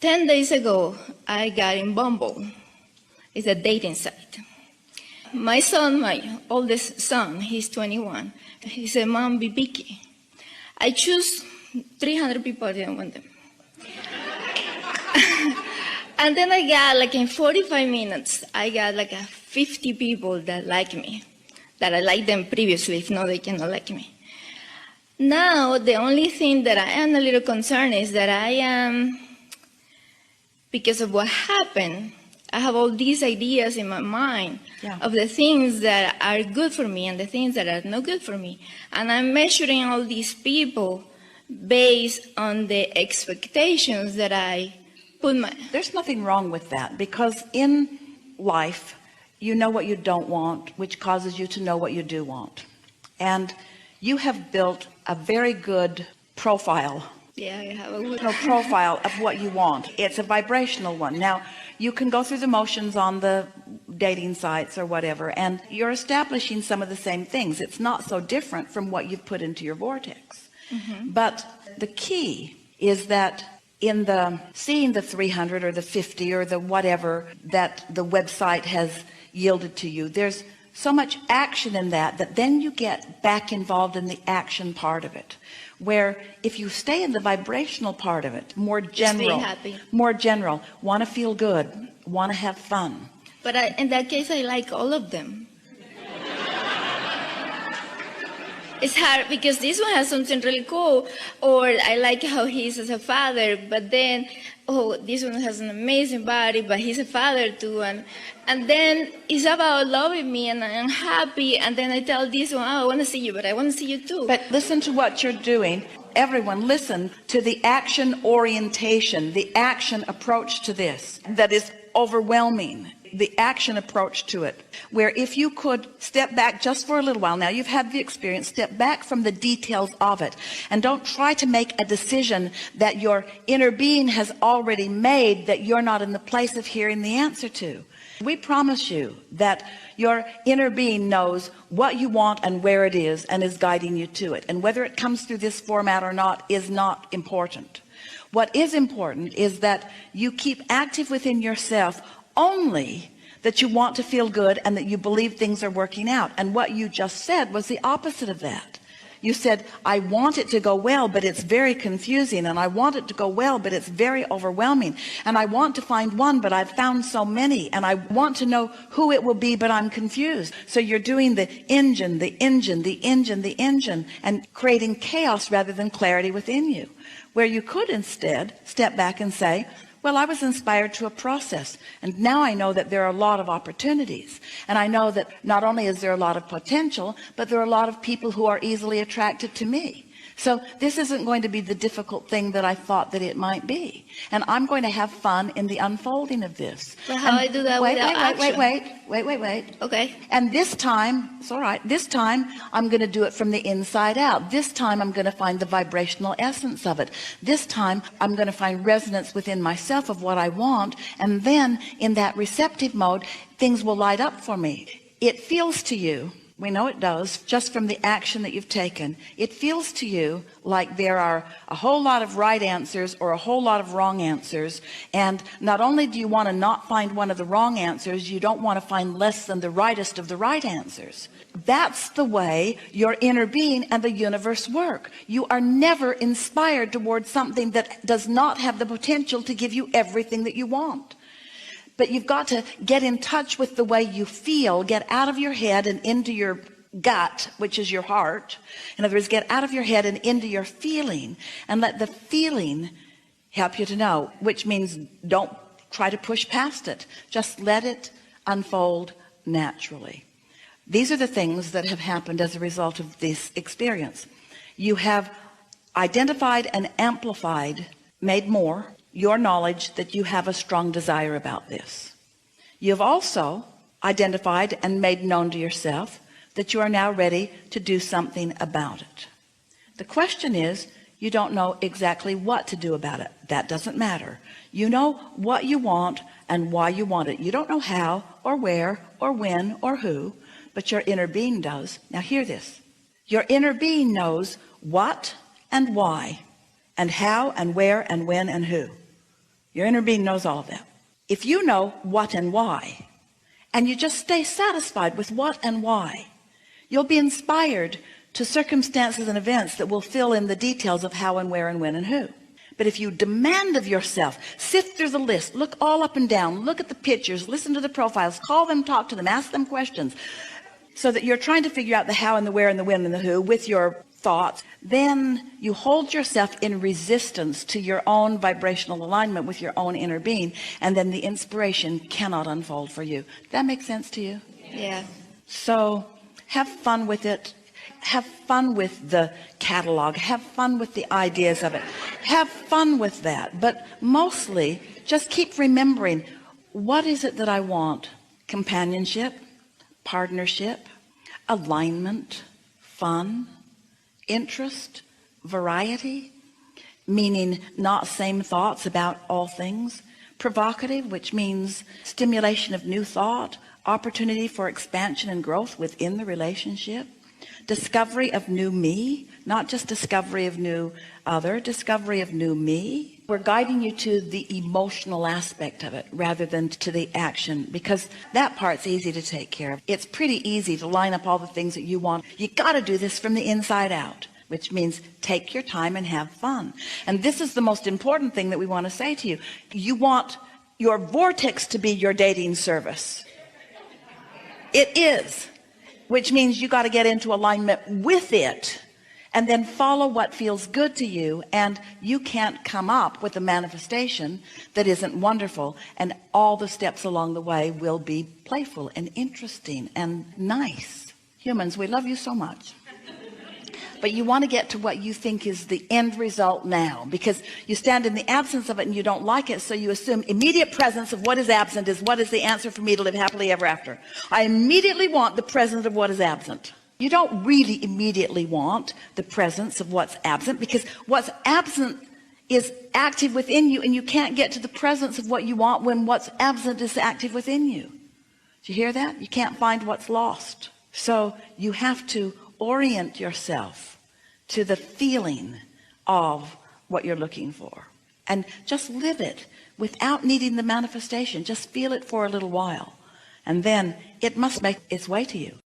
10 days ago, I got in Bumble. It's a dating site. My son, my oldest son, he's 21. He said, Mom, be picky. I choose 300 people, I didn't want them. And then I got, like in 45 minutes, I got like 50 people that like me, that I liked them previously, if not, they cannot like me. Now, the only thing that I am a little concerned is that I am, because of what happened, I have all these ideas in my mind of the things that are good for me and the things that are not good for me. And I'm measuring all these people based on the expectations that I put my... There's nothing wrong with that, because in life, you know what you don't want, which causes you to know what you do want. And you have built a very good profile. Yeah, I have a good profile of what you want. It's a vibrational one. Now, you can go through the motions on the dating sites or whatever, and you're establishing some of the same things. It's not so different from what you've put into your vortex. But the key is that in the seeing the 300 or the 50 or the whatever that the website has yielded to you, there's so much action in that then you get back involved in the action part of it, where if you stay in the vibrational part of it, more general, want to feel good, want to have fun. But in that case, I like all of them. It's hard because this one has something really cool, or I like how he is as a father, but then, oh, this one has an amazing body, but he's a father too, and then it's about loving me, and I'm happy, and then I tell this one, oh, I want to see you, but I want to see you too. But listen to what you're doing. Everyone, listen to the action orientation, the action approach to this that is overwhelming. The action approach to it, where if you could step back just for a little while, now you've had the experience, step back from the details of it, and don't try to make a decision that your inner being has already made that you're not in the place of hearing the answer to. We promise you that your inner being knows what you want and where it is and is guiding you to it, and whether it comes through this format or not is not important. What is important is that you keep active within yourself only that you want to feel good and that you believe things are working out. And what you just said was the opposite of that. You said, I want it to go well, but it's very confusing, and I want it to go well, but it's very overwhelming, and I want to find one, but I've found so many, and I want to know who it will be, but I'm confused. So you're doing the engine, and creating chaos rather than clarity within you, where you could instead step back and say, well, I was inspired to a process, and now I know that there are a lot of opportunities, and I know that not only is there a lot of potential, but there are a lot of people who are easily attracted to me. So this isn't going to be the difficult thing that I thought that it might be, and I'm going to have fun in the unfolding of this. But how I do that without action? Wait. Okay. And this time, it's all right. This time I'm going to do it from the inside out. This time I'm going to find the vibrational essence of it. This time I'm going to find resonance within myself of what I want, and then in that receptive mode, things will light up for me. It feels to you, we know it does, just from the action that you've taken, it feels to you like there are a whole lot of right answers or a whole lot of wrong answers. And not only do you want to not find one of the wrong answers, you don't want to find less than the rightest of the right answers. That's the way your inner being and the universe work. You are never inspired towards something that does not have the potential to give you everything that you want. But you've got to get in touch with the way you feel, get out of your head and into your gut, which is your heart. In other words, get out of your head and into your feeling, and let the feeling help you to know, which means don't try to push past it. Just let it unfold naturally. These are the things that have happened as a result of this experience. You have identified and amplified, made more, your knowledge that you have a strong desire about this. You've also identified and made known to yourself that you are now ready to do something about it. The question is, you don't know exactly what to do about it. That doesn't matter. You know what you want and why you want it. You don't know how or where or when or who, but your inner being does. Now hear this. Your inner being knows what and why and how and where and when and who. Your inner being knows all of that. If you know what and why, and you just stay satisfied with what and why, you'll be inspired to circumstances and events that will fill in the details of how and where and when and who. But if you demand of yourself, sift through the list, look all up and down, look at the pictures, listen to the profiles, call them, talk to them, ask them questions, so that you're trying to figure out the how and the where and the when and the who with your thoughts, then you hold yourself in resistance to your own vibrational alignment with your own inner being, and then the inspiration cannot unfold for you. That makes sense to you? Yeah. So have fun with it. Have fun with the catalog. Have fun with the ideas of it. Have fun with that. But mostly just keep remembering, what is it that I want? Companionship, partnership, alignment, fun, interest, variety, meaning not same thoughts about all things, provocative, which means stimulation of new thought, opportunity for expansion and growth within the relationship, discovery of new me, not just discovery of new other, discovery of new me. We're guiding you to the emotional aspect of it rather than to the action, because that part's easy to take care of. It's pretty easy to line up all the things that you want. You got to do this from the inside out, which means take your time and have fun. And this is the most important thing that we want to say to you. You want your vortex to be your dating service. It is, which means you got to get into alignment with it and then follow what feels good to you. And you can't come up with a manifestation that isn't wonderful, and all the steps along the way will be playful and interesting and nice. Humans, we love you so much, but you want to get to what you think is the end result now, because you stand in the absence of it and you don't like it, so you assume immediate presence of what is absent is what is the answer for me to live happily ever after. I immediately want the presence of what is absent. You don't really immediately want the presence of what's absent, because what's absent is active within you, and you can't get to the presence of what you want when what's absent is active within you. Do you hear that? You can't find what's lost. So you have to orient yourself to the feeling of what you're looking for, and just live it without needing the manifestation. Just feel it for a little while, and then it must make its way to you.